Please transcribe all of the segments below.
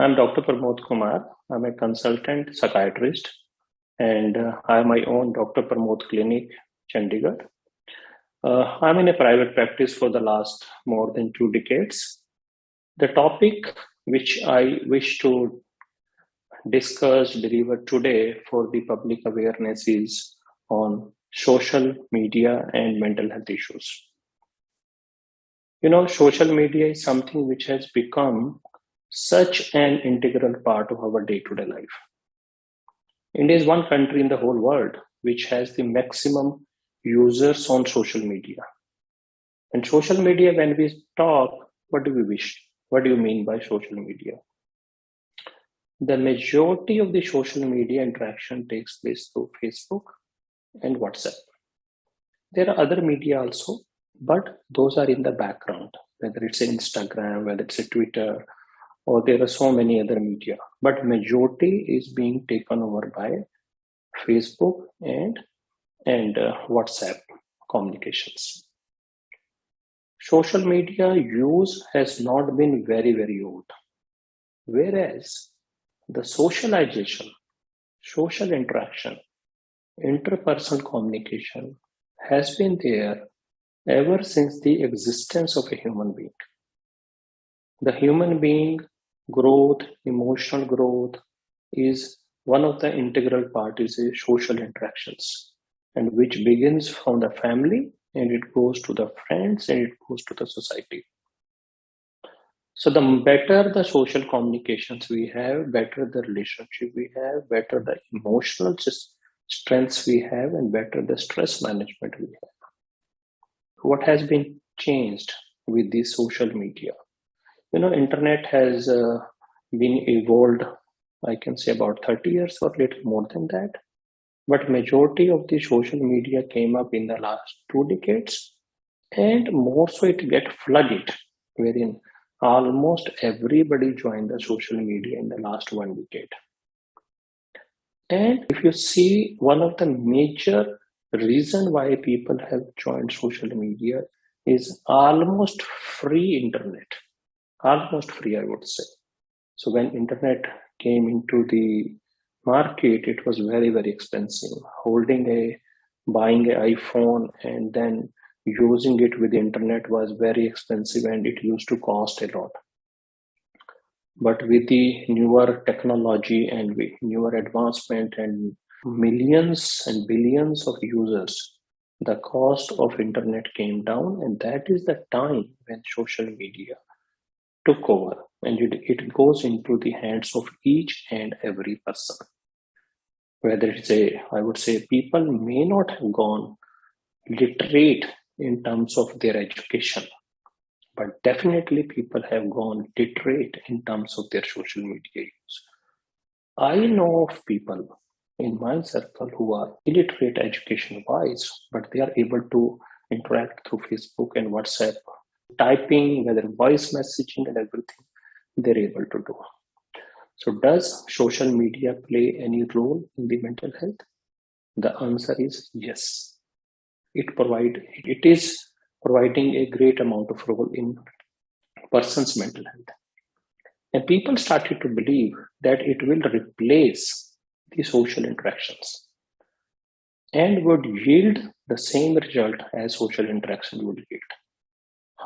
I'm Dr. Pramod Kumar. I'm a consultant psychiatrist and I have my own Dr. Pramod Clinic, Chandigarh. I'm in a private practice for the last more than 2 decades. The topic which I wish to discuss, deliver today for the public awareness is on social media and mental health issues. Social media is something which has become such an integral part of our day to day life. India is one country in the whole world which has the maximum users on social media. And social media, when we talk, what do we wish? What do you mean by social media? The majority of the social media interaction takes place through Facebook and WhatsApp. There are other media also, but those are in the background, whether it's Instagram, whether it's a Twitter, or there are so many other media. But majority is being taken over by Facebook and WhatsApp communications. Social media use has not been very old, whereas the socialization, social interaction, interpersonal communication has been there ever since the existence of a human being. The human being growth, emotional growth is one of the integral parts is social interactions, and which begins from the family and it goes to the friends and it goes to the society. So the better the social communications we have, better the relationship we have, better the emotional strengths we have, and better the stress management we have. What has been changed with the social media? Internet has been evolved, I can say about 30 years or little more than that. But majority of the social media came up in the last 2 decades, and more so it get flooded, wherein almost everybody joined the social media in the last 1 decade. And if you see, one of the major reason why people have joined social media is almost free internet. Almost free, I would say. So when internet came into the market, it was very expensive. Buying an iPhone and then using it with the internet was very expensive and it used to cost a lot. But with the newer technology and with newer advancement and millions and billions of users, the cost of internet came down, and that is the time when social media took over, and it goes into the hands of each and every person. Whether I would say people may not have gone literate in terms of their education, but definitely people have gone literate in terms of their social media use. I know of people in my circle who are illiterate education wise, but they are able to interact through Facebook and WhatsApp, typing, whether voice messaging and everything they're able to do. So does social media play any role in the mental health? The answer is yes. It is providing a great amount of role in person's mental health. And people started to believe that it will replace the social interactions and would yield the same result as social interaction would yield.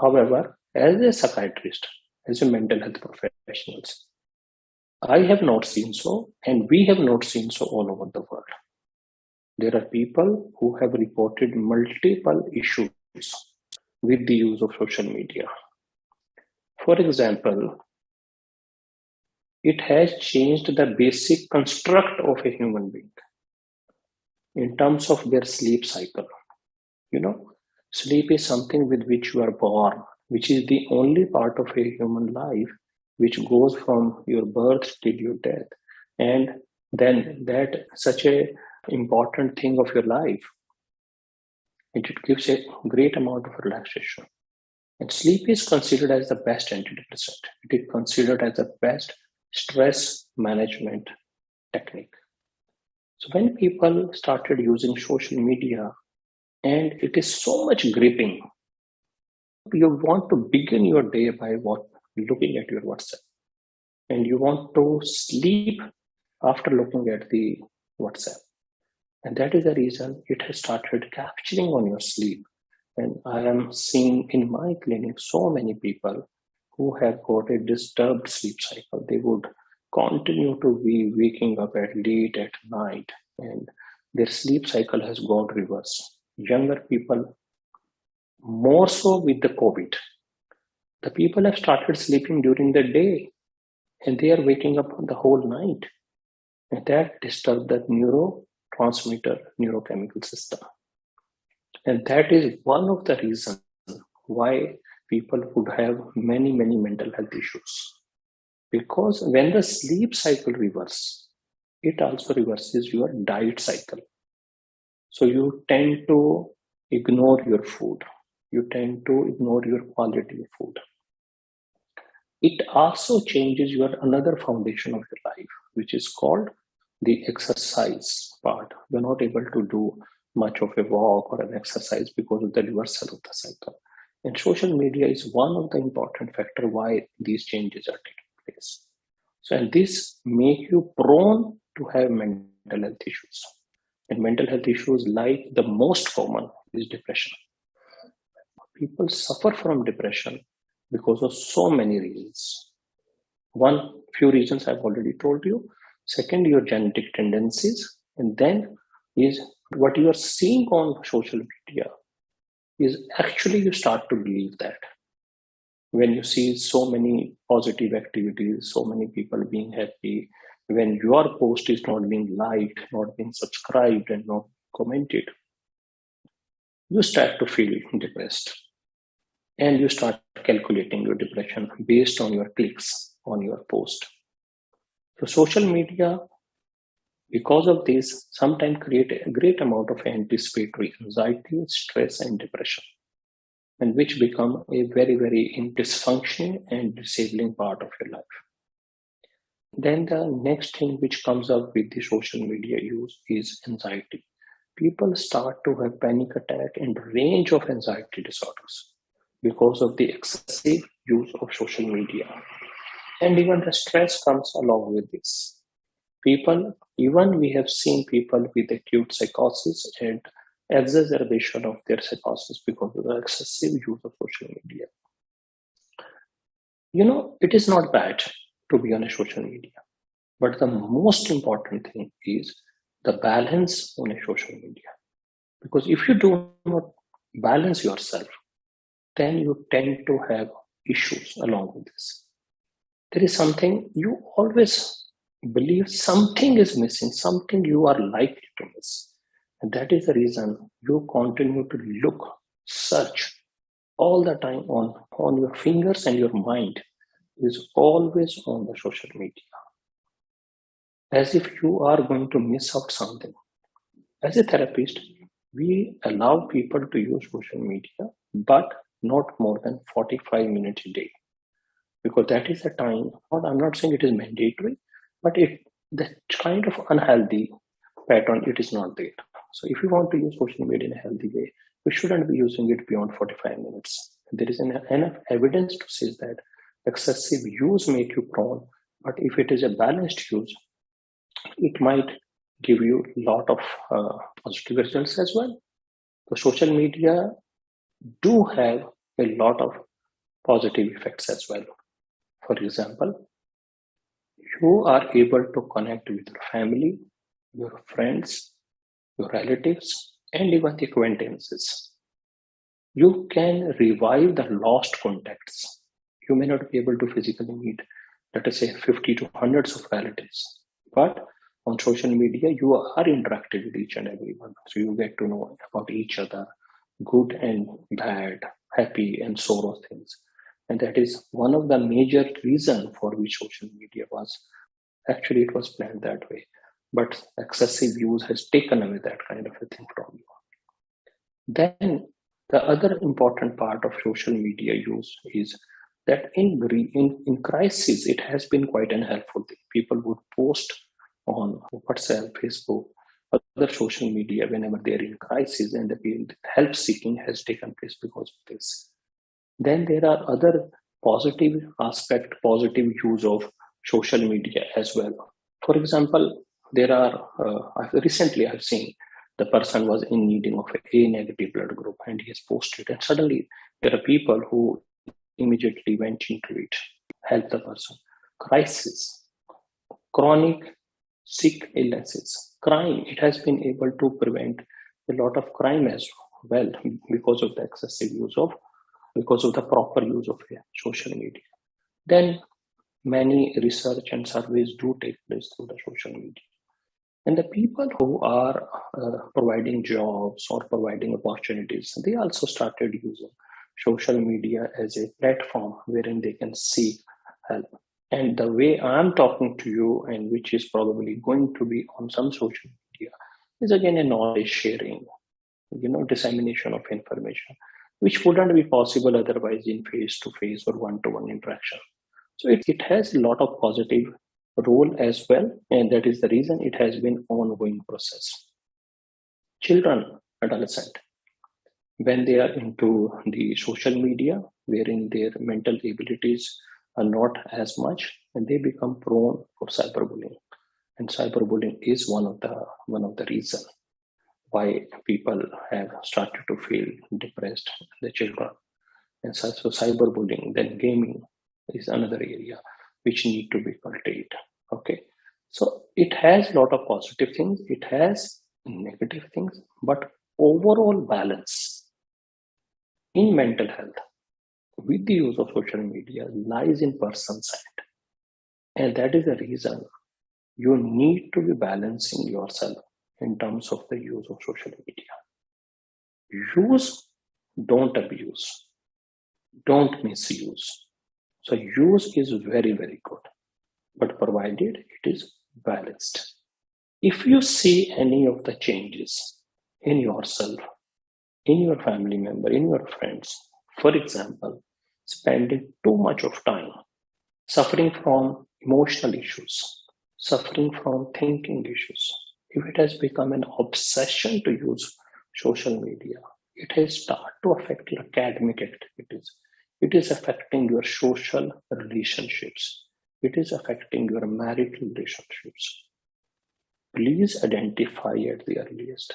However, as a psychiatrist, as a mental health professionals, I have not seen so, and we have not seen so all over the world. There are people who have reported multiple issues with the use of social media. For example, it has changed the basic construct of a human being in terms of their sleep cycle. Sleep is something with which you are born, which is the only part of a human life which goes from your birth till your death. And then that such a important thing of your life, it gives a great amount of relaxation. And sleep is considered as the best antidepressant. It is considered as the best stress management technique. So when people started using social media, and it is so much gripping, you want to begin your day by looking at your WhatsApp. and you want to sleep after looking at the WhatsApp. And that is the reason it has started capturing on your sleep. And I am seeing in my clinic so many people who have got a disturbed sleep cycle. They would continue to be waking up at late at night, and their sleep cycle has got reversed. Younger people, more so with the COVID, the people have started sleeping during the day and they are waking up the whole night. And that disturbs the neurotransmitter, neurochemical system. And that is one of the reasons why people would have many, many mental health issues. Because when the sleep cycle reverses, it also reverses your diet cycle. So you tend to ignore your food. You tend to ignore your quality of food. It also changes your another foundation of your life, which is called the exercise part. You're not able to do much of a walk or an exercise because of the reversal of the cycle. And social media is one of the important factor why these changes are taking place. So, and this make you prone to have mental health issues. And mental health issues like the most common is depression. People suffer from depression because of so many reasons. One, few reasons I've already told you. Second, your genetic tendencies. And then is what you are seeing on social media is actually you start to believe that. When you see so many positive activities, so many people being happy, when your post is not being liked, not being subscribed, and not commented, you start to feel depressed. And you start calculating your depression based on your clicks on your post. So social media, because of this, sometimes create a great amount of anticipatory anxiety, stress, and depression, and which become a very, very dysfunctioning and disabling part of your life. Then the next thing which comes up with the social media use is anxiety. People start to have panic attack and range of anxiety disorders because of the excessive use of social media. And even the stress comes along with this. People, even we have seen people with acute psychosis and exacerbation of their psychosis because of the excessive use of social media. You know, it is not bad to be on a social media, but the most important thing is the balance on a social media. Because if you do not balance yourself, then you tend to have issues along with this. There is something you always believe something is missing, something you are likely to miss. And that is the reason you continue to look, search all the time on your fingers, and your mind is always on the social media. As if you are going to miss out something. As a therapist, we allow people to use social media, but not more than 45 minutes a day. Because that is the time, I'm not saying it is mandatory, but if the kind of unhealthy pattern, it is not there. So if you want to use social media in a healthy way, we shouldn't be using it beyond 45 minutes. There is enough evidence to say that excessive use make you prone, but if it is a balanced use, it might give you a lot of positive results as well. So social media do have a lot of positive effects as well. For example, you are able to connect with your family, your friends, your relatives, and even the acquaintances. You can revive the lost contacts. You may not be able to physically meet, let us say, 50 to hundreds of relatives, but on social media, you are interacting with each and everyone. So you get to know about each other, good and bad, happy and sorrow things. And that is one of the major reasons for which social media was actually it was planned that way. But excessive use has taken away that kind of a thing from you. Then the other important part of social media use is that in crisis, it has been quite unhelpful. People would post on WhatsApp, Facebook, other social media whenever they are in crisis, and the help seeking has taken place because of this. Then there are other positive aspect, positive use of social media as well. For example, there are recently I've seen the person was in needing of A negative blood group and he has posted, and suddenly there are people who immediately went into it, help the person. Crisis, chronic sick illnesses, crime. It has been able to prevent a lot of crime as well because of the excessive use of, because of the proper use of social media. Then many research and surveys do take place through the social media. And the people who are providing jobs or providing opportunities, they also started using social media as a platform wherein they can seek help. And the way I'm talking to you, and which is probably going to be on some social media, is again a knowledge sharing, dissemination of information, which wouldn't be possible otherwise in face to face or one to one interaction. So it has a lot of positive role as well, and that is the reason it has been ongoing process. Children, adolescent, when they are into the social media, wherein their mental abilities are not as much, and they become prone for cyberbullying. And cyberbullying is one of the reasons why people have started to feel depressed, the children. And so cyberbullying, then gaming is another area which need to be cultivated. Okay, so it has a lot of positive things, it has negative things, but overall balance in mental health with the use of social media lies in person's hand. And that is the reason you need to be balancing yourself in terms of the use of social media. Use, don't abuse, don't misuse. So use is very, very good, but provided it is balanced. If you see any of the changes in yourself, in your family member, in your friends, for example, spending too much of time suffering from emotional issues, suffering from thinking issues, if it has become an obsession to use social media, it has started to affect your academic activities. It is affecting your social relationships. It is affecting your marital relationships. Please identify at the earliest.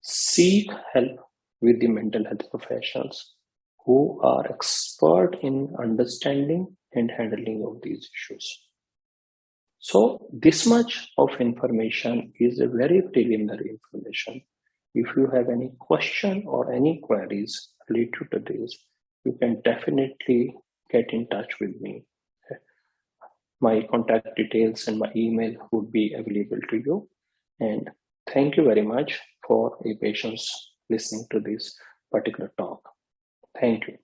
Seek help with the mental health professionals who are expert in understanding and handling of these issues. So this much of information is a very preliminary information. If you have any question or any queries related to this, you can definitely get in touch with me. My contact details and my email would be available to you. And thank you very much for your patience listening to this particular talk. Thank you.